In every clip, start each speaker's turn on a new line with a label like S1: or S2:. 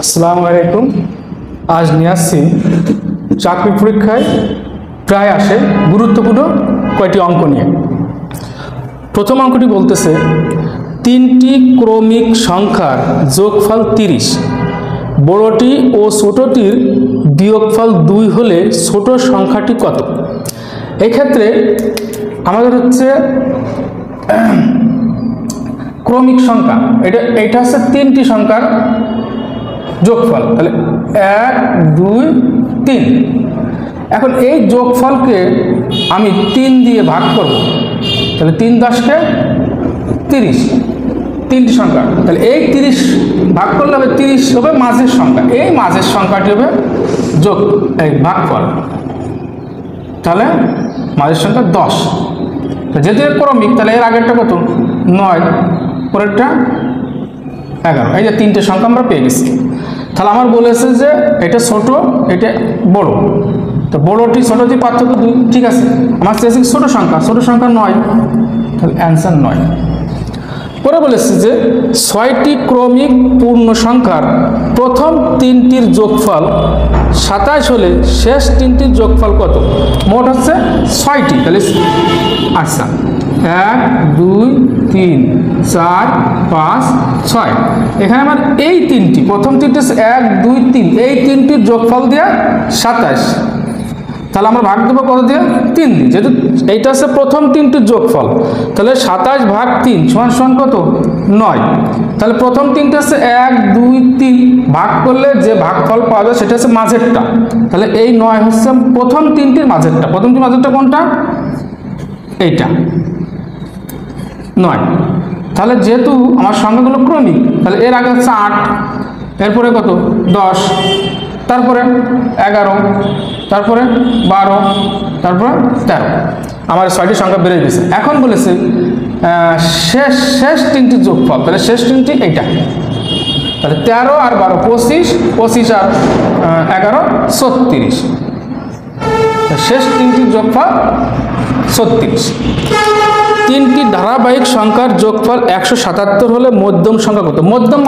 S1: আসসালামু আলাইকুম। আজ নিয়ে আসছি চাকরি পরীক্ষায় প্রায় আসে গুরুত্বপূর্ণ কয়েকটি অঙ্ক নিয়ে। প্রথম অঙ্কটি বলতেছে 3টি ক্রমিক সংখ্যার যোগফল 30, বড়টি ও ছোটটির বিয়োগফল 2 হলে ছোট সংখ্যাটি কত? এক্ষেত্রে আমাদের হচ্ছে ক্রমিক সংখ্যা, এটা হচ্ছে 3টি সংখ্যার যোগফল, তাহলে 1 2 3। এখন এই যোগফলকে আমি 3 দিয়ে ভাগ করব, তাহলে 3 10 30, 3টি সংখ্যা, তাহলে এই 30 ভাগ করলে হবে 30 হবে মাঝের সংখ্যা, এই মাঝের সংখ্যাটি হবে ভাগফল, তাহলে মাঝের সংখ্যা 10। যেহেতু ক্রমিক তাহলে এর আগেরটা কত 9, পরেরটা 11, এই যে 3টে সংখ্যা আমরা পেয়ে গেছি। তাহলে আমার বলেছে যে এটা ছোট এটা বড়, তো বড়টি ছোটটি পার্থক্য 2, ঠিক আছে। আমার চেয়েছে ছোট সংখ্যা 9, তাহলে অ্যান্সার 9। পরে বলেছে যে 6টি ক্রমিক পূর্ণ সংখ্যার প্রথম 3টির যোগফল 27 হলে শেষ 3টির যোগফল কত? মোট হচ্ছে 6টি, তাহলে আচ্ছা 1 2 3 4 5 6, এখানে আমার এই 3টি প্রথম 3টি 1 2 3, এই 3টির যোগফল দিয়ে 27, তাহলে আমরা ভাগ দেবো কত দিয়ে? 3 দিয়ে, যেহেতু এইটা হচ্ছে প্রথম 3টির যোগফল, তাহলে 27 ভাগ 3 সমান কত 9। তাহলে প্রথম 3টা হচ্ছে 1 2 3, ভাগ করলে যে ভাগফল পাওয়া যায় সেটা হচ্ছে মাঝেরটা, তাহলে এই 9 হচ্ছে প্রথম 3টির মাঝেরটা। প্রথম 3টির মাঝেরটা কোনটা? এইটা 9। তাহলে যেহেতু আমার সংখ্যাগুলো ক্রমিক, তাহলে এর আগে হচ্ছে 8, এরপরে কত 10, তারপরে 11, তারপরে 12, তারপরে 13, আমার 6টি সংখ্যা বেড়ে গেছে। এখন বলেছে শেষ 3টির যোগফল, তাহলে শেষ 3টি এইটা, তাহলে 13 আর 12 25, 25 আর 11 36, শেষ 3টির যোগফল 36। 3টি ধারাবাহিক সংখ্যার যোগফল 177 হলে মধ্যম সংখ্যা কত? মধ্যম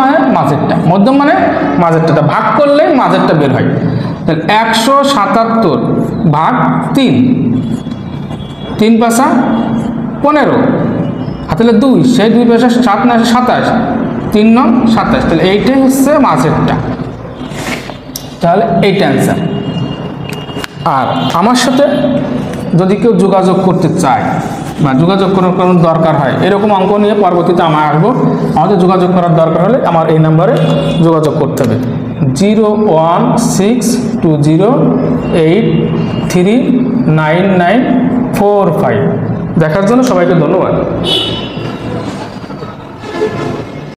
S1: মানে মাঝেরটা, ভাগ করলে মাঝেরটা বের হয়, তাহলে 177 ভাগ 3, 3 পাশা 15, তাহলে 2, সেই 2 পাশা 7 না 27, 3 9 27, তাহলে এইটাই হচ্ছে মাঝেরটা, তাহলে এইটা অ্যান্সার। আর আমার সাথে যদি কেউ যোগাযোগ করতে চায় বা যোগাযোগ করার কোনো দরকার হয়, এরকম অঙ্ক নিয়ে পরবর্তীতে আমরা আসবো, আমাদের যোগাযোগ করার দরকার হলে আমার এই নাম্বারে যোগাযোগ করতে হবে 01620839945। দেখার জন্য সবাইকে ধন্যবাদ।